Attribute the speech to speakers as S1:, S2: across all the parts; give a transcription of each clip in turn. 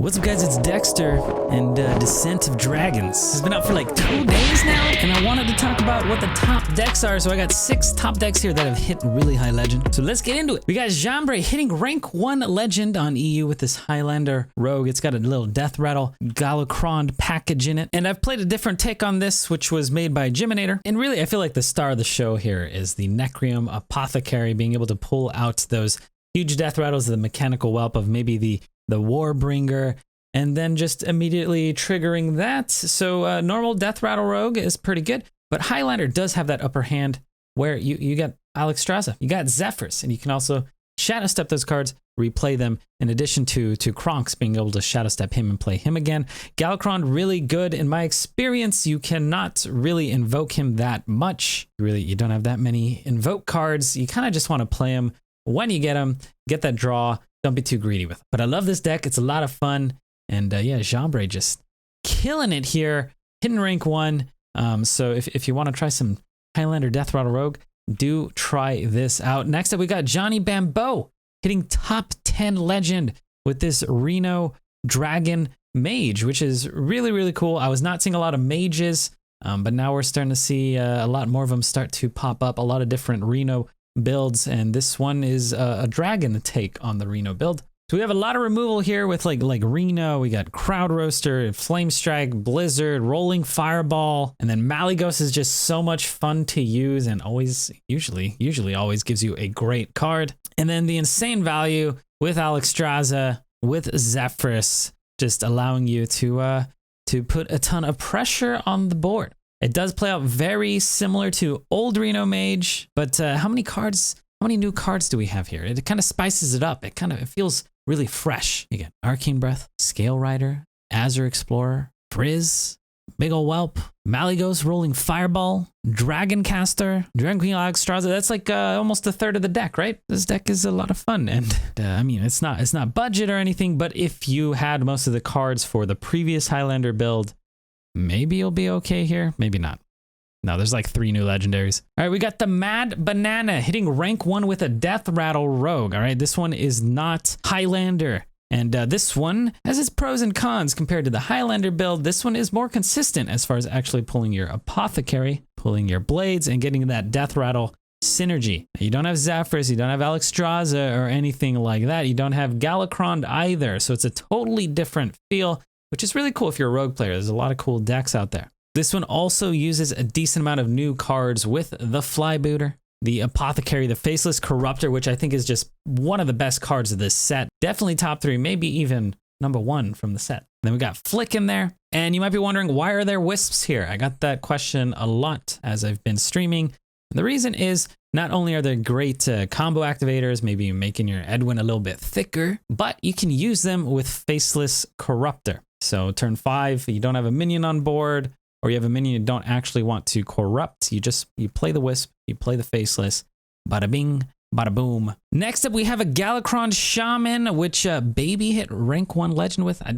S1: What's up, guys? It's Dekkster, and Descent of Dragons has been out for like 2 days now, and I wanted to talk about what the top decks are. So I got 6 top decks here that have hit really high legend. So let's get into it. We got Jambre hitting rank 1 legend on EU with this Highlander Rogue. It's got a little death rattle Galakrond package in it, and I've played a different take on this, which was made by Jiminator. And really, I feel like the star of the show here is the Necreum Apothecary, being able to pull out those huge death rattles, the mechanical whelp of maybe the Warbringer, and then just immediately triggering that. So normal death rattle rogue is pretty good, but Highlander does have that upper hand where you got Alexstrasza, you got Zlsjs, and you can also shadow step those cards, replay them, in addition to Kronks being able to shadow step him and play him again. Galakrond really good in my experience. You cannot really invoke him that much. You don't have that many invoke cards. You kind of just want to play him when you get him, get that draw. Don't be too greedy with it. But I love this deck. It's a lot of fun. And yeah, Jambre just killing it here, hitting rank 1. So if you want to try some Highlander Death Rattle Rogue, do try this out. Next up, we got JohnnyBambou hitting top 10 legend with this Reno Mage, which is really, really cool. I was not seeing a lot of mages, but now we're starting to see a lot more of them start to pop up. A lot of different Reno builds, and this one is a dragon take on the Reno build. So we have a lot of removal here with like Reno. We got Crowd Roaster, Flame Strike, Blizzard, Rolling Fireball, and then Malygos is just so much fun to use and usually always gives you a great card. And then the insane value with Alexstrasza, with Zlsjs, just allowing you to put a ton of pressure on the board. It does play out very similar to old Reno Mage, but how many new cards do we have here? It kind of spices it up. It feels really fresh. You get Arcane Breath, Scale Rider, Azure Explorer, Frizz, Big Ol' Whelp, Malygos, Rolling Fireball, Dragon Caster, Dragon Queen Alexstrasza. That's like almost a third of the deck, right? This deck is a lot of fun, and I mean, it's not budget or anything, but if you had most of the cards for the previous Highlander build, maybe you'll be okay here. Maybe not. No, there's like 3 new legendaries. All right, we got the Mad Banana hitting rank 1 with a Death Rattle Rogue. All right, this one is not Highlander. And this one has its pros and cons compared to the Highlander build. This one is more consistent as far as actually pulling your Apothecary, pulling your Blades, and getting that Death Rattle synergy. You don't have Zlsjs, you don't have Alexstrasza or anything like that. You don't have Galakrond either. So it's a totally different feel, which is really cool if you're a rogue player. There's a lot of cool decks out there. This one also uses a decent amount of new cards with the Flybooter, the Apothecary, the Faceless Corruptor, which I think is just one of the best cards of this set. Definitely top 3, maybe even number 1 from the set. Then we got Flick in there. And you might be wondering, why are there wisps here? I got that question a lot as I've been streaming. And the reason is not only are they great combo activators, maybe making your Edwin a little bit thicker, but you can use them with Faceless Corruptor. So turn 5, you don't have a minion on board, or you have a minion you don't actually want to corrupt. You play the Wisp, you play the Faceless, bada bing, bada boom. Next up, we have a Galakrond Shaman, which Baby hit rank 1 legend with. I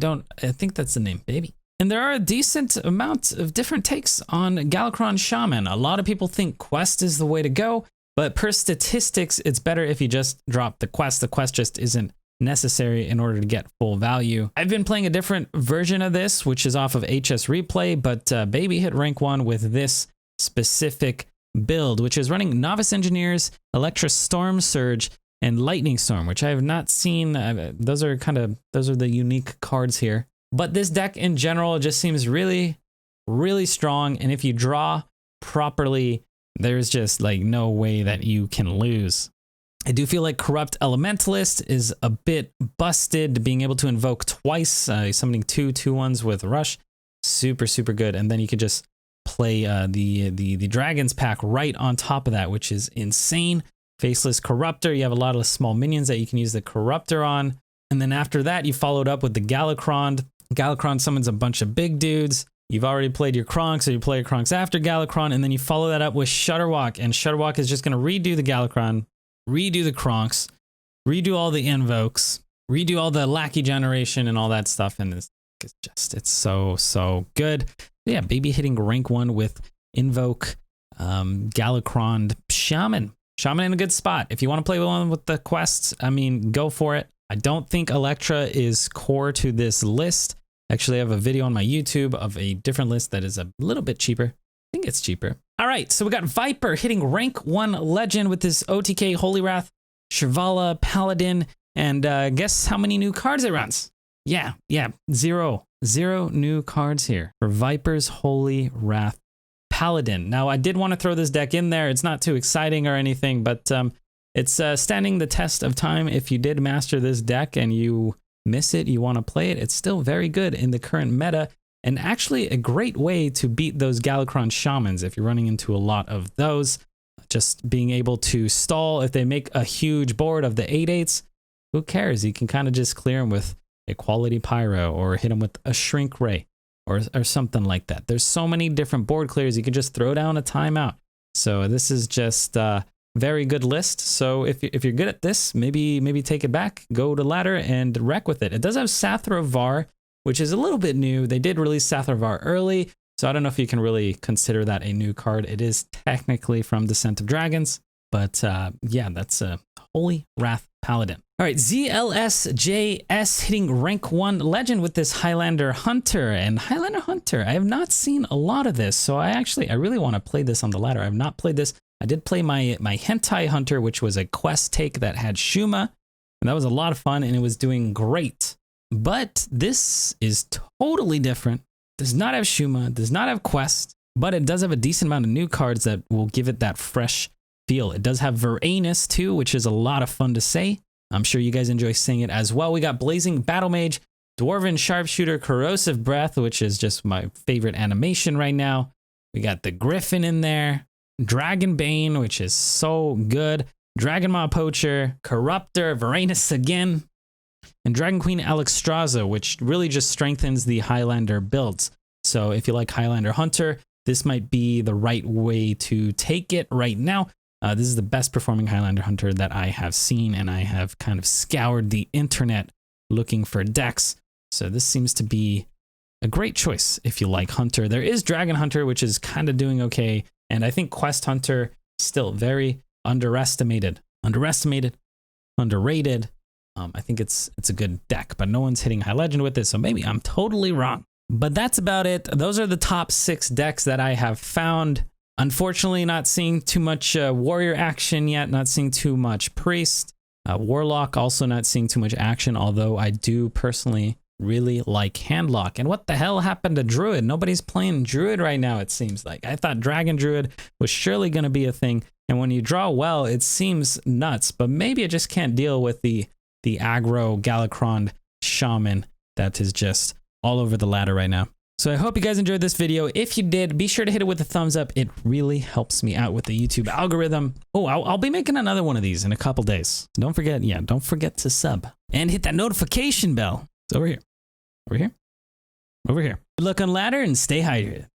S1: think that's the name, Baby. And there are a decent amount of different takes on Galakrond Shaman. A lot of people think Quest is the way to go, but per statistics, it's better if you just drop the Quest. The Quest just isn't necessary in order to get full value. I've been playing a different version of this, which is off of HS Replay, but Baby hit rank 1 with this specific build, which is running Novice Engineers, Electra Storm Surge, and Lightning Storm, which I have not seen. Those are the unique cards here. But this deck in general just seems really, really strong, and if you draw properly, there's just like no way that you can lose. I do feel like Corrupt Elementalist is a bit busted, being able to invoke twice, summoning 2 2/1s with Rush. Super, super good. And then you could just play the Dragons pack right on top of that, which is insane. Faceless Corruptor, you have a lot of small minions that you can use the Corruptor on. And then after that, you followed up with the Galakrond. Galakrond summons a bunch of big dudes. You've already played your Kronks, so you play your Kronks after Galakrond, and then you follow that up with Shudderwock. And Shudderwock is just going to redo the Galakrond, redo the Kronks, redo all the invokes, redo all the lackey generation and all that stuff. And it's so good. Yeah, Baby hitting rank 1 with invoke, Galakrond Shaman. Shaman in a good spot. If you want to play one with the quests, I mean, go for it. I don't think Electra is core to this list. Actually, I have a video on my YouTube of a different list that is a little bit cheaper. I think it's cheaper. All right, so we got Viper hitting rank 1 legend with this OTK Holy Wrath, Shirvallah, Paladin, and guess how many new cards it runs? Yeah, 0 new cards here for Viper's Holy Wrath Paladin. Now, I did want to throw this deck in there. It's not too exciting or anything, but it's standing the test of time. If you did master this deck and you miss it, you want to play it, it's still very good in the current meta, and actually a great way to beat those Galakrond Shamans if you're running into a lot of those. Just being able to stall if they make a huge board of the 8/8s, who cares? You can kind of just clear them with a quality pyro or hit them with a shrink ray or something like that. There's so many different board clears. You can just throw down a timeout. So this is just very good list. So if you're good at this, maybe take it back, go to ladder and wreck with it. It does have Sathra Var, which is a little bit new. They did release Sathra Var early, so I don't know if you can really consider that a new card. It is technically from Descent of Dragons, but yeah, that's a Holy Wrath Paladin. All right, Zlsjs hitting rank 1 legend with this Highlander Hunter. And Highlander Hunter, I have not seen a lot of this, so I really want to play this on the ladder. I have not played this. I did play my Hentai Hunter, which was a quest take that had Shuma, and that was a lot of fun, and it was doing great. But this is totally different. Does not have Shuma, does not have quest, but it does have a decent amount of new cards that will give it that fresh feel. It does have Varanus too, which is a lot of fun to say. I'm sure you guys enjoy saying it as well. We got Blazing Battle Mage, Dwarven Sharpshooter, Corrosive Breath, which is just my favorite animation right now. We got the Griffin in there. Dragon Bane, which is so good. Dragon Maw Poacher, Corruptor, Varanus again, and Dragon Queen Alexstrasza, which really just strengthens the Highlander builds. So if you like Highlander Hunter, this might be the right way to take it right now. This is the best performing Highlander Hunter that I have seen, and I have kind of scoured the internet looking for decks. So this seems to be a great choice if you like Hunter. There is Dragon Hunter, which is kind of doing okay. And I think Quest Hunter still very underrated. I think it's a good deck, but no one's hitting High Legend with it, so maybe I'm totally wrong. But that's about it. Those are the top 6 decks that I have found. Unfortunately, not seeing too much warrior action yet, not seeing too much priest. Warlock also not seeing too much action, although I do personally really like Handlock. And what the hell happened to Druid? Nobody's playing Druid right now, it seems like. I thought Dragon Druid was surely going to be a thing, and when you draw well, it seems nuts, but maybe I just can't deal with the aggro Galakrond Shaman that is just all over the ladder right now. So I hope you guys enjoyed this video. If you did, be sure to hit it with a thumbs up. It really helps me out with the YouTube algorithm. Oh, I'll be making another one of these in a couple days. Don't forget to sub and hit that notification bell. It's over here. Over here. Good luck on ladder and stay hydrated.